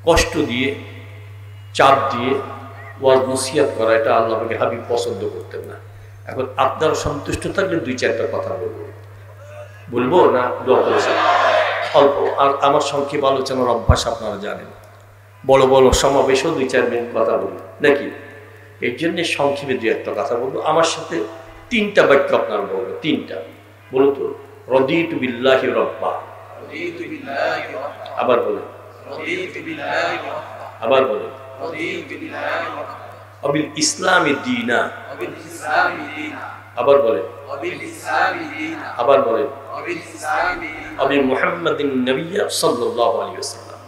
কষ্ট দিয়ে, চাপ দিয়ে ওয়াজ নসিহত করা, এটা আল্লাহ পাকের হাবিব পছন্দ করতেন না। এখন আপনারা সন্তুষ্ট থাকলে 2-4টা কথা বলবো না দোয়া করেছেন অল্প। আর আমার সংক্ষেপ আলোচনার অভ্যাস আপনারা জানেন, বড় বড় সমাবেশেও 2-4 মিনিট কথা বলি নাকি, এর জন্য সংক্ষেপে 2-1টা কথা বলবো। আমার সাথে 3টা বাক্য আপনারা বলবো, 3টা বলো তো। রদিতু বিল্লাহি রাব্বা, আবার বলেন, আবার বলেন, অবিল ইসলামি দীনা, আবার বলেন, আবার বলেন, অবি মুহাম্মাদিন নবিয়্যা সাল্লাল্লাহু আলাইহি ওয়াসাল্লাম।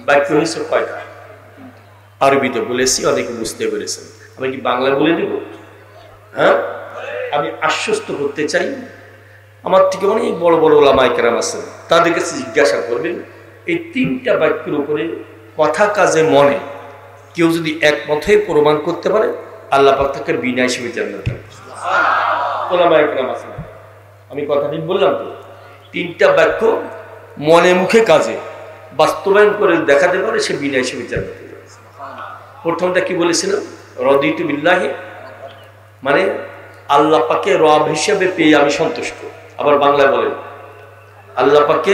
বাক্য হয়েছে কয়টা? আরবিতে বলেছি, অনেকে বুঝতে পেরেছেন। আমি কি বাংলা বলে দেব? হ্যাঁ, আমি আশ্বস্ত করতে চাই, আমার থেকে অনেক বড় বড় ওলামায়ে কেরাম আছেন, তাদের কাছে জিজ্ঞাসা করবেন এই 3টা বাক্যের উপরে কথা কাজে মনে কেউ যদি একমত হয়ে প্রমাণ করতে পারে, আল্লাহ পাক তাকে বিনা হিসেবে জান্নাত দেন। ওলামায়ে কেরাম আছেন, আমি কথা ঠিক বললাম তো? 3টা বাক্য মনে মুখে কাজে বাস্তবায়ন করে দেখাতে পারে, সে বিনা হিসেবে জান্নাত দেবে। প্রথমটা কি বলেছিলাম? রদিতু বিল্লাহি, মানে আল্লাহ পাকে রব হিসেবে পেয়ে আমি সন্তুষ্ট। আবার বাংলা বলেন, আল্লাহ পাকে,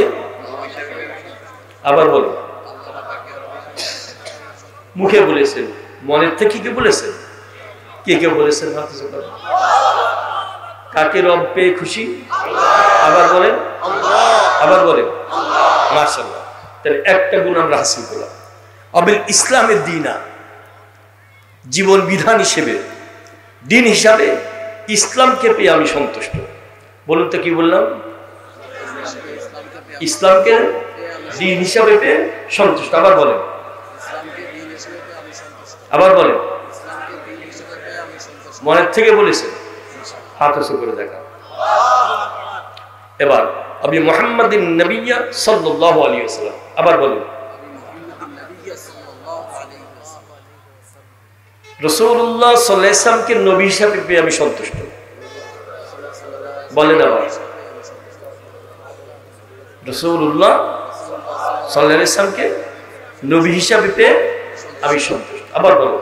আবার বলেন, মুখে বলেছেন, মনের থেকে কি বলেছেন? কে কে বলেছেন? কাকে রব পেয়ে খুশি? আবার বলেন, আবার বলেন, মাশাআল্লাহ। তাহলে একটা গুণ আমরা হাসিল করলাম। অবিল ইসলামের দীনা, জীবন বিধান হিসেবে, দিন হিসাবে ইসলামকে পেয়ে আমি সন্তুষ্ট। বলুন তো কি বললাম? ইসলামকে দিন হিসাবে পেয়ে সন্তুষ্ট। আবার বলেন, আবার বলেন, মনের থেকে বলেছেন, হাত উঁচু করে দেখা। এবার আবি মুহাম্মাদিন নবিয়্যা সাল্লাল্লাহু আলাইহি ওয়াসাল্লাম, আবার বলেন, রাসূলুল্লাহ সাল্লাল্লাহু আলাইহি ওয়াসাল্লামকে নবী হিসেবে পেয়ে আমি সন্তুষ্ট। বলেন আবার, রাসূলুল্লাহ সাল্লাল্লাহু আলাইহি ওয়াসাল্লামকে নবী হিসেবে পেয়ে আমি সন্তুষ্ট। আবার বলো,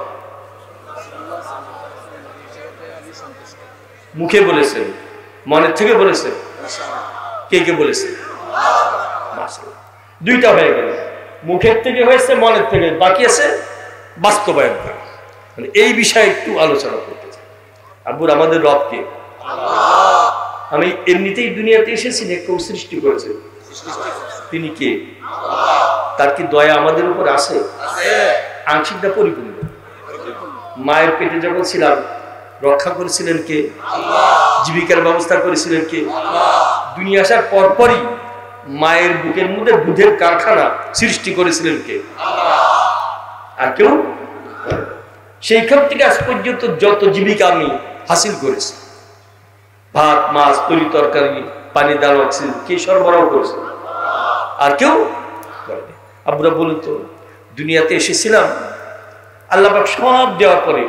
মুখে বলেছেন, মনের থেকে বলেছেন, কে কে বলেছেন? মাশাআল্লাহ, 2টা হয়ে গেল। মুখের থেকে হয়েছে, মনের থেকে, বাকি আছে বাস্তবায়ন করা। মানে এই বিষয়ে একটু আলোচনা করতে চাই। আব্বুর আমাদের রবকে, আমি এমনিতেই দুনিয়াতে এসেছি না, কেউ সৃষ্টি করেছে। তিনি কে? তার কি দয়া আমাদের উপর আছে? আংশিকটা পরিপূর্ণ। মায়ের পেটে যখন ছিলাম রক্ষা করেছিলেন কে? জীবিকার ব্যবস্থা করেছিলেন কে? দুনিয়া আসার পরপরই মায়ের বুকের মধ্যে দুধের কারখানা সৃষ্টি করেছিলেন কে? আর কেউ? সেইখান থেকে আজ পর্যন্ত যত জীবিকা আমি হাসিল করেছি, ভাত, মাছ, তরি তরকারি, পানি, ডাল, অক্সিজেন, কে সরবরাহ করেছে? আর কেউ করেনি। আপনারা বলুন তো, দুনিয়াতে এসেছিলাম, আল্লাহ পাক সব দেওয়ার পরে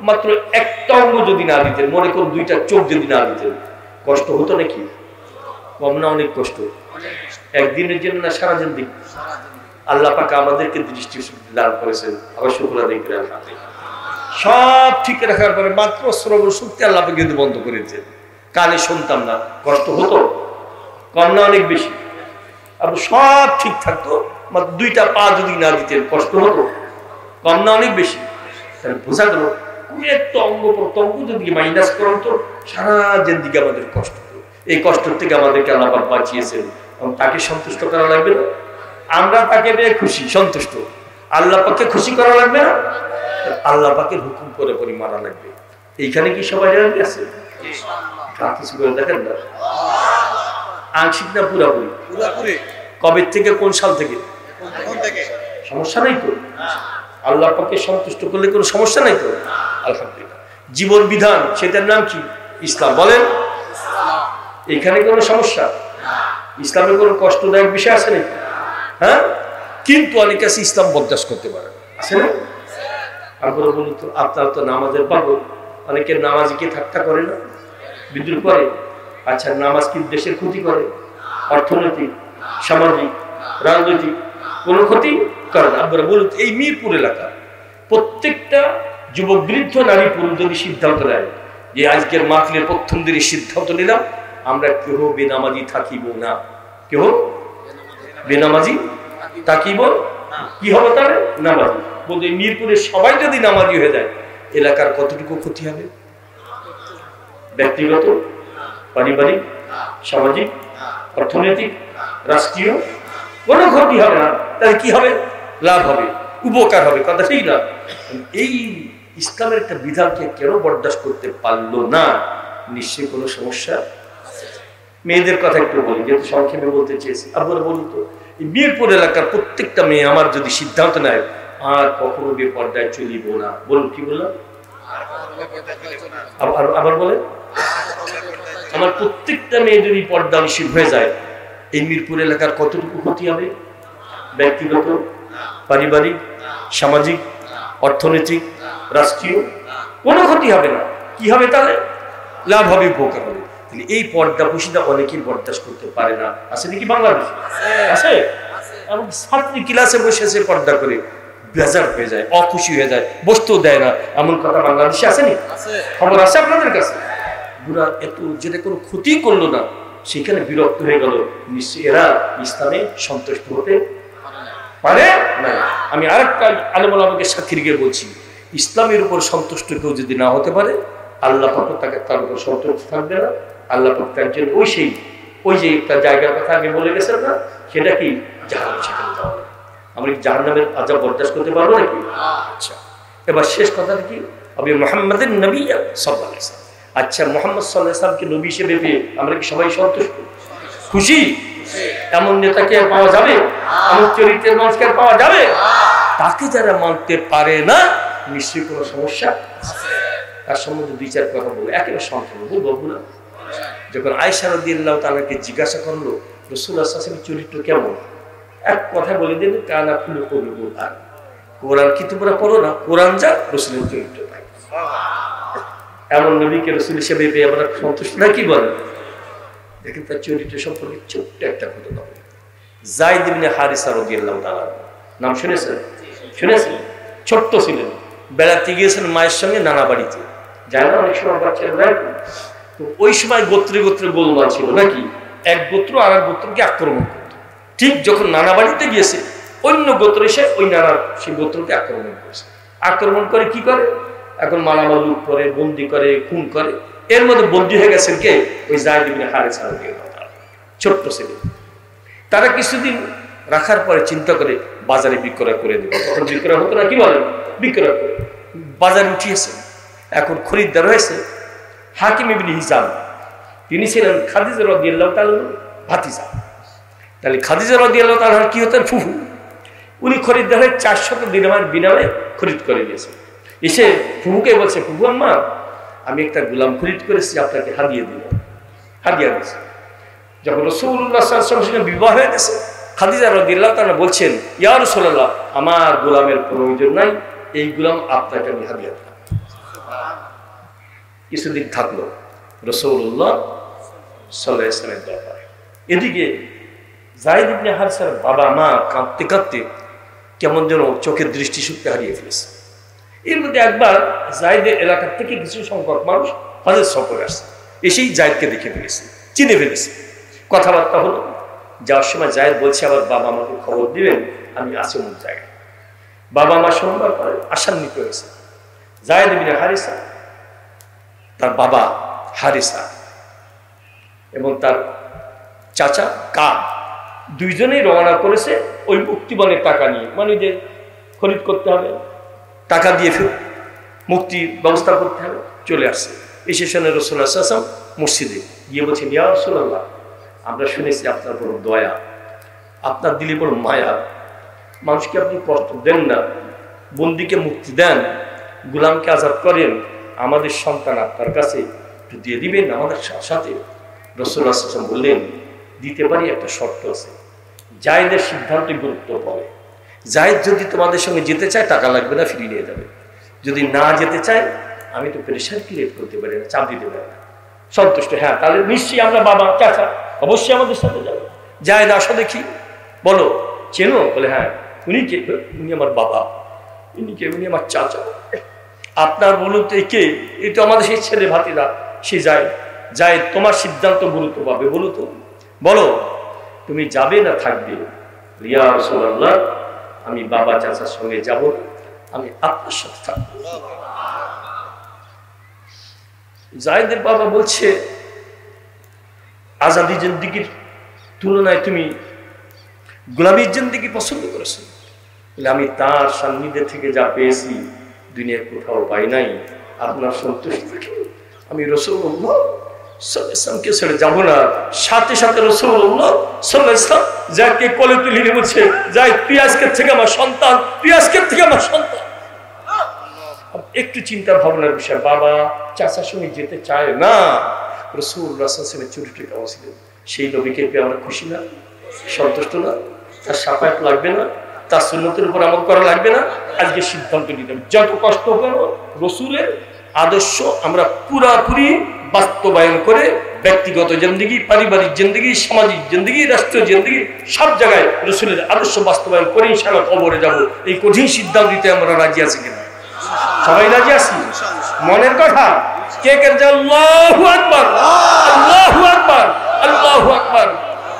মাত্র একটা অঙ্গ যদি না দিতেন, মনে করুন 2টা চোখ যদি না দিতেন, কষ্ট হতো নাকি? কম না? অনেক কষ্ট। একদিনের জন্য না, সারা জিন্দেগি। আল্লাহ পাক আমাদেরকে দৃষ্টি দান করেছেন, আবার শুকর আদায় করে সব ঠিক রাখার পরে মাত্র শ্রবণ শক্তি আল্লাহ পাক কিন্তু বন্ধ করে দিয়েছেন, কানে শুনতাম না। কষ্ট হতো? কম না অনেক বেশি? আবার সব ঠিক থাকতো, মাত্র 2টা পা যদি না দিতেন, কষ্ট হতো? কম না অনেক বেশি? তাহলে বোঝা গেল একটা অঙ্গ প্রত্যঙ্গ যদি মাইনাস করেন তো সারা জিন্দেগি আমাদের কষ্ট। এই কষ্ট থেকে আমাদেরকে আল্লাহ পাক বাঁচিয়েছেন, এবং তাকে সন্তুষ্ট করা লাগবে না? আমরা তাকে পেয়ে খুশি, সন্তুষ্ট, আল্লাহ পাককে খুশি করা লাগবে না? আল্লাহ পাকের হুকুম করে পরে মানা লাগবে। এইখানে কি সবাই রাজি আছে? কিছু করে দেখেন না, আংশিক না পুরাপুরি? কবে থেকে, কোন সাল থেকে? সমস্যা নাই তো? আল্লাহ পাককে সন্তুষ্ট করলে কোনো সমস্যা নাই তো? আলহামদুলিল্লাহ। জীবন বিধান, সেটার নাম কি? ইসলাম। বলেন, এখানে কোনো সমস্যা? ইসলামের কোনো কষ্টদায়ক বিষয় আছে নাকি? হ্যাঁ, কিন্তু অনেকে আছে ইসলাম বরদাস্ত করতে পারে, আছে না? আপনারা বলুন তো, আপনারা তো নামাজের পাগল, অনেকের নামাজকে ঠাট্টা করে না, বিদ্রুপ করে। আচ্ছা, নামাজ কি দেশের ক্ষতি করে? অর্থনৈতিক, সামাজিক, রাজনৈতিক কোনো ক্ষতি করে না। আপনারা বলুন, এই মিরপুর এলাকা প্রত্যেকটা যুবক বৃদ্ধ নারী পুরুষ যদি সিদ্ধান্ত নেয় যে আজকের মাহফিলের প্রথম দিনে সিদ্ধান্ত নিলাম আমরা কেহ বেনামাজি থাকিব না, কেহ বেনামাজি থাকিব, কি হবে তাহলে? নামাজি। বলতে মিরপুরের সবাই যদি নামাজি হয়ে যায় এলাকার কতটুকু ক্ষতি হবে? ব্যক্তিগত, পারিবারিক, সামাজিক, অর্থনৈতিক, রাষ্ট্রীয় কোনো ক্ষতি হবে না। তাহলে কি হবে? লাভ হবে, উপকার হবে। কথা ঠিক না? এই ইসলামের একটা বিধানকে কেন বরদাস্ত করতে পারলো না? নিশ্চয়ই কোনো সমস্যা। মেয়েদের কথা একটু বলি, যেহেতু সংক্ষেপে বলতে চেয়েছি। আপনারা বলুন তো, এই মিরপুর এলাকার প্রত্যেকটা মেয়ে আমার যদি সিদ্ধান্ত নেয় আর কখনো বেপর্দায় চলিব না, বলুন কি বললাম? আবার বলে, আমার প্রত্যেকটা মেয়ে যদি পর্দানিশীল হয়ে যায় এই মিরপুর এলাকার কতটুকু ক্ষতি হবে? ব্যক্তিগত, পারিবারিক, সামাজিক, অর্থনৈতিক, রাষ্ট্রীয় কোনো ক্ষতি হবে না। কি হবে তাহলে? লাভ হবে, উপকার হবে। এই পর্দা পুশিদা অনেকেই বরদাস্ত করতে পারে না। আছে নাকি বাংলাদেশে? আছে। এমন ছাত্রী ক্লাসে বসে পর্দা করে বেজার হয়ে যায়, অখুশি হয়ে যায়, বসতেও দেয় না, এমন কথা বাংলাদেশে আসেনি? খবর আছে আপনাদের কাছে? বুড়া এত যেটা কোনো ক্ষতি করলো না সেখানে বিরক্ত হয়ে গেল, নিশ্চয়ই এরা ইসলামে সন্তুষ্ট হতে পারে না। আমি আরেকটা আলেম ওলামাকে সাক্ষী রেখে বলছি, ইসলামের উপর সন্তুষ্ট কেউ যদি না হতে পারে আল্লাহ পাক তাকে তার উপর সন্তুষ্ট থাকবে না। আল্লাহ পাক তার জন্য ওই যে একটা জায়গার কথা আগে বলে গেছেন না, সেটা কি? জাহান্নাম। সেখানে যাওয়া। আমরা কি জাহান্নামের আযাব বরদাস্ত করতে পারবো নাকি? আচ্ছা, এবার শেষ কথাটা কি? আবি মুহাম্মাদিন নবী সাল্লাল্লাহু আলাইহি ওয়াসাল্লাম। আচ্ছা, মুহাম্মদ সাল্লাল্লাহু আলাইহি ওয়াসাল্লামকে নবী হিসেবে পেয়ে আমরা কি সবাই সন্তুষ্ট, খুশি? এমন নেতাকে পাওয়া যাবে, এমন চরিত্রের মানুষকে পাওয়া যাবে? তাকে যারা মানতে পারে না নিশ্চয়ই কোনো সমস্যা আছে। তার সম্বন্ধে দুই চার কথা বলবো, একেবারে সংক্ষেপে বলবো না। যখন আয়েশা রাদিয়াল্লাহু তাআলাকে জিজ্ঞাসা করলো রাসূলুল্লাহ সাল্লাল্লাহু আলাইহি ওয়াসাল্লামের চরিত্র কেমন, এক কথা বলে দেন, কানা খুলুকুল কুরআন। কোরআন কি তোমরা পড়ো না? কোরআন যা রাসূলের চরিত্র তাই। এমন নবীকে রাসূল হিসেবে পেয়ে আমরা সন্তুষ্ট না? কি বলেন? দেখেন তার চরিত্র সম্পর্কে ছোট্ট একটা ঘটনা বলি। যায়েদ ইবনে হারিসা রাদিয়াল্লাহু তাআলা, নাম শুনেছেন? শুনেছেন? ছোট্ট ছিলেন, বেড়াতে গিয়েছেন মায়ের সঙ্গে নানা বাড়িতে। যায় না অনেক সময় বাচ্চারা যায়। তো ওই সময় গোত্রে গোত্রে গোলমাল ছিল নাকি, এক গোত্র আর এক গোত্রকে আক্রমণ করত। ঠিক যখন নানা বাড়িতে গিয়েছে অন্য গোত্র এসে ওই নানার সেই গোত্রকে আক্রমণ করেছে। আক্রমণ করে কি করে? এখন মালামাল লুট করে, বন্দি করে, খুন করে। এর মধ্যে বন্দী হয়ে গেছেন কে? ওই যায়েদ ইবনে হারিসা রাদিয়াল্লাহু তাআলা, ছোট্ট ছেলে। তারা কিছুদিন রাখার পরে চিন্তা করে বাজারে বিক্রয় করে দেবে। তখন বিক্রয় হতো না, কি বলেন? বিক্রয় করে বাজারে উঠিয়েছে। এখন খরিদ্দার হয়েছে হাকিম ইবনে হিজাম। তিনি ছিলেন খাদিজা রাদিয়াল্লাহু তাআলার ভাতিজা। তাহলে খাদিজা রাদিয়াল্লাহু তাআলার কি হতেন? ফুফু। উনি খরিদ্দার হয়ে 400 দিরহামের বিনিময়ে খরিদ করে দিয়েছেন। এসে ফুফুকে বলছে, ফুফু আম্মা আমি একটা গোলাম খরিদ করেছি, আপনাকে হাদিয়া দিল। হাদিয়া দিয়েছে। যখন রাসূলুল্লাহ সাল্লাল্লাহু আলাইহি ওয়াসাল্লাম বিবাহ হয়ে গেছে, খাদিজা রাদিয়াল্লাহু তাআলা বলছেন, ইয়া রাসূলুল্লাহ আমার গোলামের প্রয়োজন নাই, এই গোলাম আপনাকে আমি হাদিয়া দিলাম। কিছুদিন থাকলো রাসূলুল্লাহ সাল্লাল্লাহু আলাইহি ওয়াসাল্লামের দরবারে। এদিকে যায়েদ ইবনে হারিসার বাবা মা কাঁদতে কাঁদতে কেমন যেন চোখের দৃষ্টিশক্তি হারিয়ে ফেলেছে। এর মধ্যে একবার যায়েদের এলাকার থেকে কিছু সংখ্যক মানুষ হজের সফরে আসছে, এসেই যায়েদকে দেখে ফেলেছে, চিনে ফেলেছে। কথাবার্তা হলো। যাওয়ার সময় যায়েদ বলছে, আবার বাবা আমাকে খবর দিবেন আমি আছি অমুক জায়গায়। বাবা মা শুনবার পরে আশান্বিত হয়েছে। যায়েদ ইবনে হারিসা, তার বাবা হারিসা এবং তার চাচা কাব, দুইজনেই রওনা করেছে ওই মুক্তিবনের টাকা নিয়ে, মানে যে খরিদ করতে হবে, টাকা দিয়ে মুক্তির ব্যবস্থা করতে হবে। চলে আসছে। এসে শুনে রাসূলুল্লাহ সাল্লাল্লাহু আলাইহি ওয়াসাল্লাম মসজিদে গিয়ে বলছেন, ইয়া রাসূলুল্লাহ আমরা শুনেছি আপনার বড় দয়া, আপনার দিলে বড় মায়া, মানুষকে আপনি কষ্ট দেন না, বন্দীকে মুক্তি দেন, গোলামকে আজাদ করেন, আমাদের সন্তান আপনার কাছে একটু দিয়ে দিবেন আমাদের সাথে। রাসূলুল্লাহ সাল্লাল্লাহু আলাইহি ওয়াসাল্লাম বললেন, দিতে পারি, একটা শর্ত আছে। যায়েদের সিদ্ধান্তে গুরুত্ব পাবে। যায়েদ যদি তোমাদের সঙ্গে যেতে চায় টাকা লাগবে না, ফিরিয়ে নিয়ে যাবে। যদি না যেতে চায় আমি তো প্রেশার ক্রিয়েট করতে পারি না, চাপ দিতে পারি না। সন্তুষ্ট? হ্যাঁ, তাহলে নিশ্চয়ই আমরা বাবা চাচা অবশ্যই আমাদের সাথে যাবে। যায়েদ আসো দেখি, বলো চেনো? বলে হ্যাঁ। উনি কে? উনি আমার বাবা। উনি কে? উনি আমার চাচা। আপনার বলুন তো কে? এই তো আমাদের সেই ছেলে ভাতিরা। সে যায় যায় তোমার সিদ্ধান্ত গুরুত্ব পাবে, বলো তো, বলো তুমি যাবে না থাকবে? ইয়া রাসূলুল্লাহ, আমি বাবা চাচার সঙ্গে যাব না, আমি আপনার সাথে থাকবো। জায়েদের বাবা বলছে, আজাদি জিন্দেগির তুলনায় তুমি গোলামীর জিন্দেগি পছন্দ করেছো? বলে আমি তার সান্নিধ্যে থেকে যা পেয়েছি দুনিয়ার কোথাও পাই নাই। আপনার সন্তুষ্ট থাকি আমি রাসূলুল্লাহ সাল্লাল্লাহু আলাইহি ওয়াসাল্লামকে ছেড়ে যাব না। সাথে সাথে রাসূলুল্লাহ সাল্লাল্লাহু আলাইহি ওয়াসাল্লাম যাকে কোলে তুলে নিয়ে বলছে, যাই তুই আজকের থেকে আমার সন্তান, তুই আজকের থেকে আমার সন্তান। একটু চিন্তা ভাবনার বিষয়, বাবা চাচার সঙ্গে যেতে চায় না। রাসূলুল্লাহ সাল্লাল্লাহু আলাইহি ওয়াসাল্লামের চরিত্র কেমন ছিল? সেই নবীকে পেয়ে আমরা খুশি না, সন্তুষ্ট না? তার শাফায়াত লাগবে না? তার সুন্নতের উপর আমল করা লাগবে না? আজকে সিদ্ধান্ত নিতে হবে, যত কষ্ট কেন রাসূলের আদর্শ আমরা পুরাপুরি বাস্তবায়ন করে ব্যক্তিগত জিন্দেগি, পারিবারিক জিন্দেগি, সামাজিক জিন্দেগি, রাষ্ট্রীয় জিন্দেগি সব জায়গায় রাসূলের আদর্শ বাস্তবায়ন করে ইনশাআল্লাহ কবরে যাব। এই কঠিন সিদ্ধান্ত নিতে আমরা রাজি আছি কিনা? সবাই রাজি আছি? মনের কথা কে কে? আল্লাহু আকবার, আল্লাহু আকবার, আল্লাহু আকবার।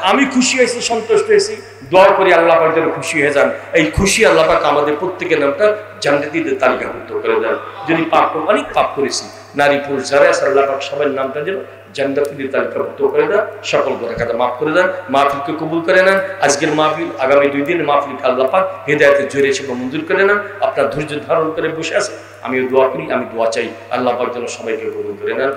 আমি খুশি হয়েছি, সন্তুষ্ট হয়েছি। দোয়া করি আল্লাহ পাক যেন খুশি হয়ে যান। এই খুশি আল্লাহ পাক আমাদের প্রত্যেকের নামটা জান্নাতীদের তালিকাভুক্ত করে দেন। যদি পাপ, অনেক পাপ করেছি, নারী পুরুষ যারা আছে আল্লাহ পাক সবার নামটা যেন জান্নাতীদের তালিকাভুক্ত করে দেন। সকল গুনাহকে মাফ করে দেন, মাহফিলকে কবুল করে নেন। আজকের মাহফিল, আগামী 2 দিনের মাহফিলকে আল্লাহ পাক হেদায়েতের জোরে সেবা মঞ্জুর করে নেন। আপনার ধৈর্য ধারণ করে বসে আছে, আমিও দোয়া করি, আমি দোয়া চাই আল্লাহ পাক যেন সবাইকে কবুল করে নেন।